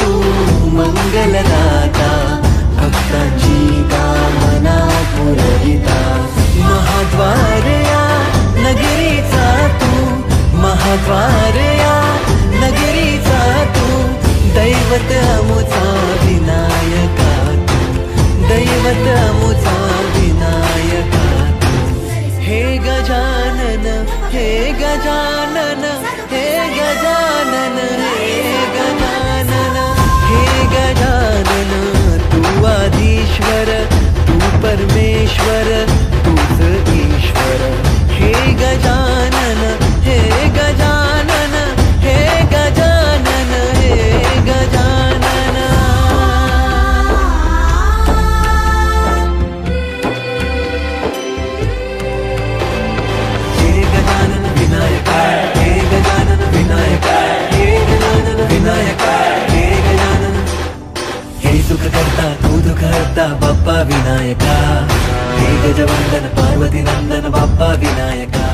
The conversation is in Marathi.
तू मंगलदाता, भक्तांची कामना पुरविता। महाद्वार या नगरीचा तू, महाद्वार या नगरीचा तू, दैवत अमुचा विनायका तू, दैवत अमुचा विनायका तू। हे गजानन, हे गजानन, हे गजानन, हे गजानन, हे गजानन, तू आदिश्वर, तू परमेश्वर, तूच ईश्वर। हे गजानन, हे गजानन, हे गजानन, हे गजानन। हे गजानन विनायका, हे गजानन विनायका, हे गजानन विनायका, हे गजानन। हे सुख करता तू दुख हरता बाप्पा विनायका, हे गजवंदन पार्वती नंदन बाप्पा विनायका।